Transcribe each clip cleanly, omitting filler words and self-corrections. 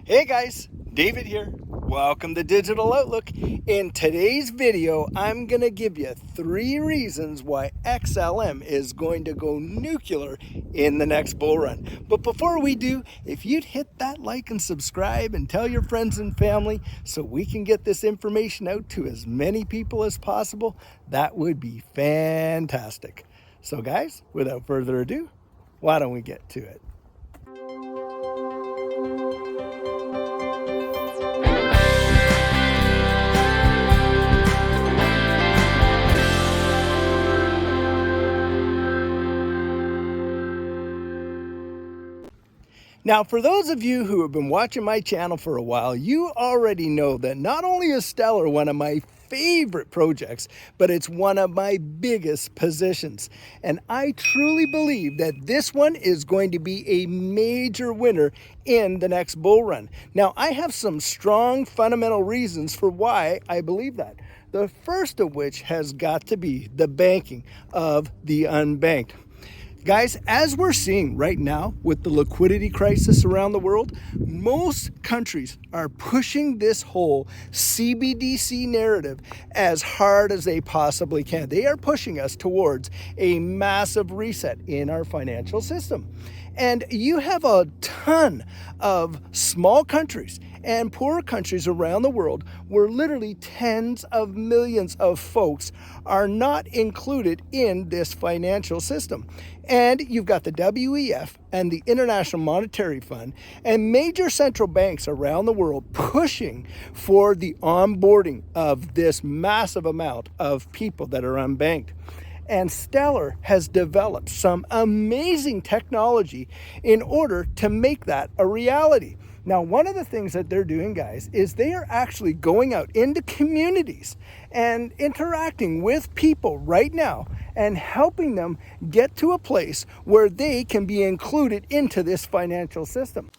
Hey guys, David here. Welcome to Digital Outlook. In today's video, I'm going to give you 3 reasons why XLM is going to go nuclear in the next bull run. But before we do, if you'd hit that like and subscribe and tell your friends and family so we can get this information out to as many people as possible, that would be fantastic. So guys, without further ado, why don't we get to it? Now, for those of you who have been watching my channel for a while, you already know that not only is Stellar one of my favorite projects, but it's one of my biggest positions. And I truly believe that this one is going to be a major winner in the next bull run. Now, I have some strong fundamental reasons for why I believe that. The first of which has got to be the banking of the unbanked. Guys, as we're seeing right now with the liquidity crisis around the world, most countries are pushing this whole CBDC narrative as hard as they possibly can. They are pushing us towards a massive reset in our financial system. And you have a ton of small countries and poor countries around the world where literally tens of millions of folks are not included in this financial system. And you've got the WEF and the International Monetary Fund and major central banks around the world pushing for the onboarding of this massive amount of people that are unbanked. And Stellar has developed some amazing technology in order to make that a reality. Now, one of the things that they're doing, guys, is they are actually going out into communities and interacting with people right now and helping them get to a place where they can be included into this financial system.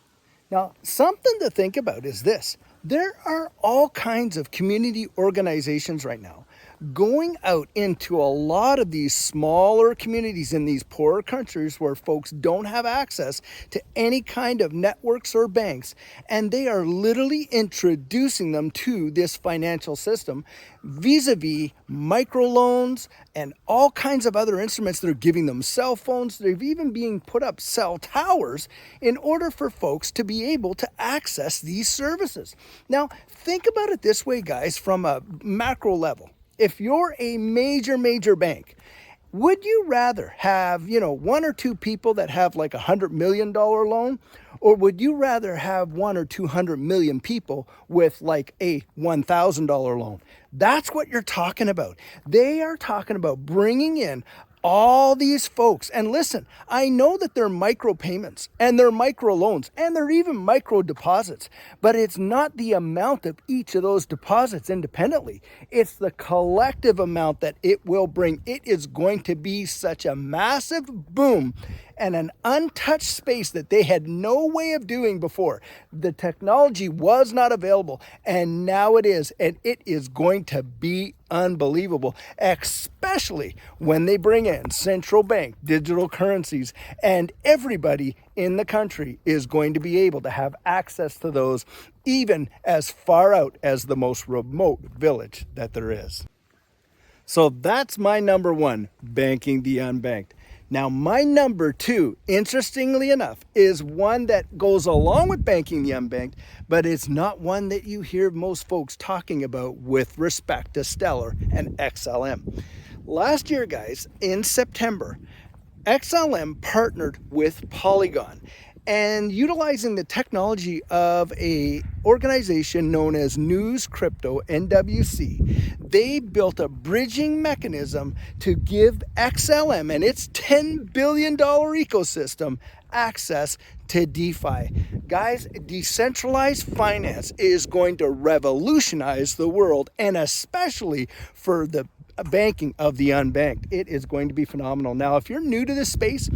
Now, something to think about is this. There are all kinds of community organizations right now going out into a lot of these smaller communities in these poorer countries where folks don't have access to any kind of networks or banks, and they are literally introducing them to this financial system vis-a-vis microloans and all kinds of other instruments. They're giving them cell phones. They've even being put up cell towers in order for folks to be able to access these services. Now, think about it this way, guys, from a macro level. If you're a major bank, would you rather have, 1 or 2 people that have like $100 million loan? Or would you rather have 1 or 200 million people with like a $1,000 loan? That's what you're talking about. They are talking about bringing in all these folks. And listen, I know that they're micro payments and they're micro loans and they're even micro deposits, but it's not the amount of each of those deposits independently. It's the collective amount that it will bring. It is going to be such a massive boom and an untouched space that they had no way of doing before. The technology was not available, and now it is, and it is going to be unbelievable, especially when they bring in central bank digital currencies, and everybody in the country is going to be able to have access to those, even as far out as the most remote village that there is. So that's my number 1, banking the unbanked. Now, my number 2, interestingly enough, is one that goes along with banking the unbanked, but it's not one that you hear most folks talking about with respect to Stellar and XLM. Last year, guys, in September, XLM partnered with Polygon, and utilizing the technology of a organization known as News Crypto NWC, they built a bridging mechanism to give XLM and its $10 billion ecosystem access to DeFi. Guys, decentralized finance is going to revolutionize the world, and especially for the banking of the unbanked. It is going to be phenomenal. Now, if you're new to this space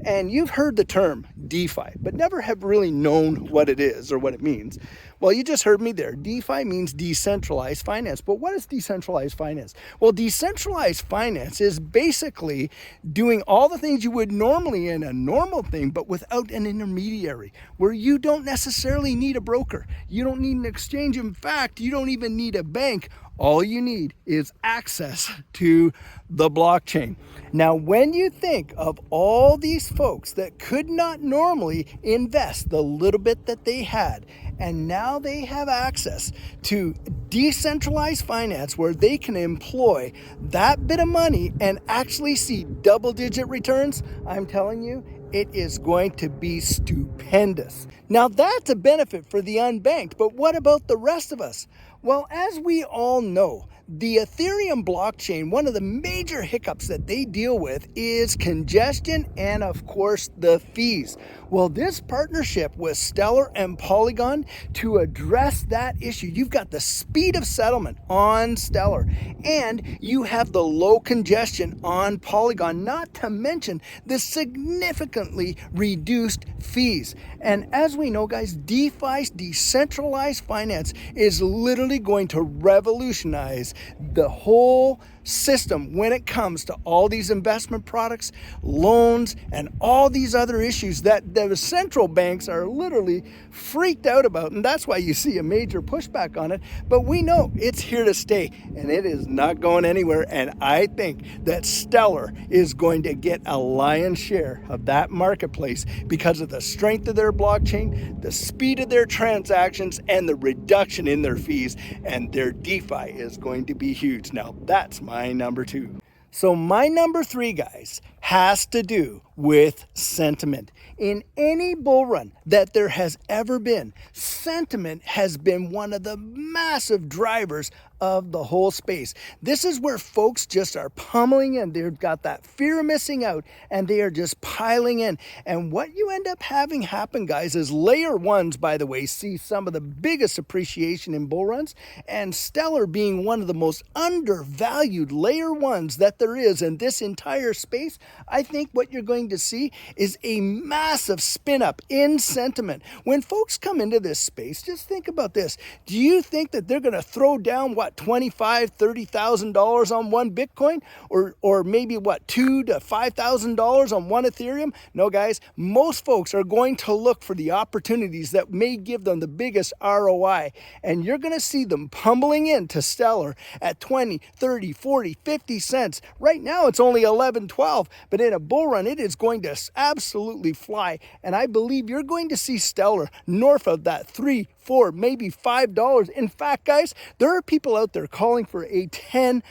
And you've heard the term DeFi, but never have really known what it is or what it means. Well, you just heard me there. DeFi means decentralized finance. But what is decentralized finance? Well, decentralized finance is basically doing all the things you would normally in a normal thing, but without an intermediary, where you don't necessarily need a broker. You don't need an exchange. In fact, you don't even need a bank. All you need is access to the blockchain. Now, when you think of all these folks that could not normally invest the little bit that they had, and now they have access to decentralized finance where they can employ that bit of money and actually see double-digit returns, I'm telling you, it is going to be stupendous. Now, that's a benefit for the unbanked, but what about the rest of us? Well, as we all know, the Ethereum blockchain, one of the major hiccups that they deal with is congestion and, of course, the fees. Well, this partnership with Stellar and Polygon to address that issue, you've got the speed of settlement on Stellar and you have the low congestion on Polygon, not to mention the significantly reduced fees. And as we know, guys, DeFi, decentralized finance, is literally going to revolutionize the whole system when it comes to all these investment products, loans, and all these other issues that the central banks are literally freaked out about. And that's why you see a major pushback on it. But we know it's here to stay and it is not going anywhere. And I think that Stellar is going to get a lion's share of that marketplace because of the strength of their blockchain, the speed of their transactions, and the reduction in their fees. And their DeFi is going to be huge. Now, that's my number 2. So my number 3, guys, has to do with sentiment. In any bull run that there has ever been, sentiment has been one of the massive drivers of the whole space. This is where folks just are pummeling in. They've got that fear of missing out and they are just piling in. And what you end up having happen, guys, is layer ones, by the way, see some of the biggest appreciation in bull runs, and Stellar being one of the most undervalued layer ones that there is in this entire space. I think what you're going to see is a massive spin up in sentiment. When folks come into this space, just think about this. Do you think that they're going to throw down what, $25,000, $30,000 on one Bitcoin, or maybe what, $2,000 to $5,000 on one Ethereum? No, guys, most folks are going to look for the opportunities that may give them the biggest ROI, and you're going to see them pummeling into Stellar at 20, 30, 40, 50 cents. Right now, it's only 11, 12, but in a bull run, it is going to absolutely fly, and I believe you're going to see Stellar north of that $3, $4, maybe $5. In fact, guys, there are people out there calling for a $10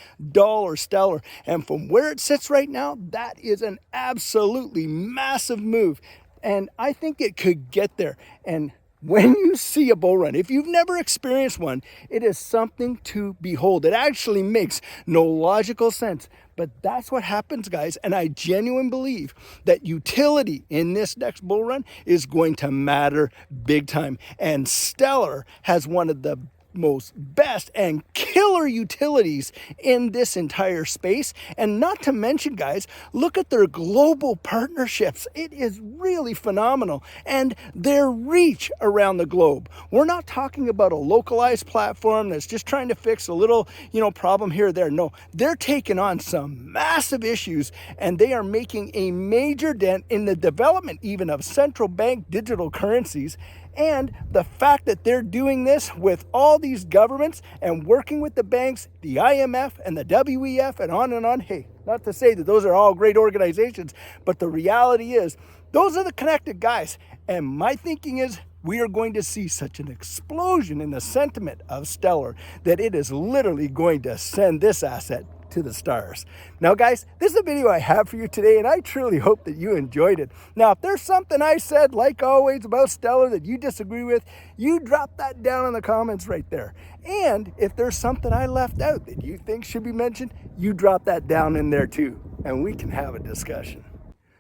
Stellar. And from where it sits right now, that is an absolutely massive move. And I think it could get there. And when you see a bull run, if you've never experienced one, it is something to behold. It actually makes no logical sense. But that's what happens, guys. And I genuinely believe that utility in this next bull run is going to matter big time. And Stellar has one of the most best and killer utilities in this entire space. And not to mention, guys, look at their global partnerships. It is really phenomenal. And their reach around the globe. We're not talking about a localized platform that's just trying to fix a little, problem here or there. No, they're taking on some massive issues and they are making a major dent in the development even of central bank digital currencies. And the fact that they're doing this with all these governments and working with the banks, the IMF and the WEF and on and on. Hey, not to say that those are all great organizations, but the reality is those are the connected guys. And my thinking is we are going to see such an explosion in the sentiment of Stellar that it is literally going to send this asset to the stars. Now, guys, this is a video I have for you today, and I truly hope that you enjoyed it. Now, if there's something I said, like always, about Stellar that you disagree with, you drop that down in the comments right there. And if there's something I left out that you think should be mentioned, you drop that down in there too, and we can have a discussion.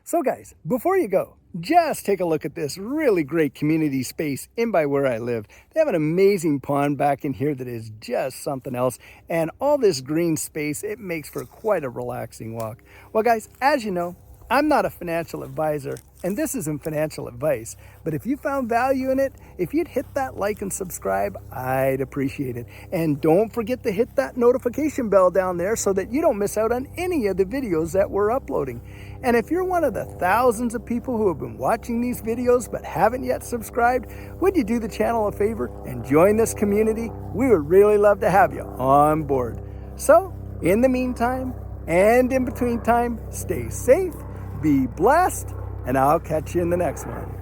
So, guys, before you go, just take a look at this really great community space in by where I live. They have an amazing pond back in here that is just something else. And all this green space, it makes for quite a relaxing walk. Well, guys, as you know, I'm not a financial advisor, and this isn't financial advice, but if you found value in it, if you'd hit that like and subscribe, I'd appreciate it. And don't forget to hit that notification bell down there so that you don't miss out on any of the videos that we're uploading. And if you're one of the thousands of people who have been watching these videos but haven't yet subscribed, would you do the channel a favor and join this community? We would really love to have you on board. So, in the meantime, and in between time, stay safe, be blessed, and I'll catch you in the next one.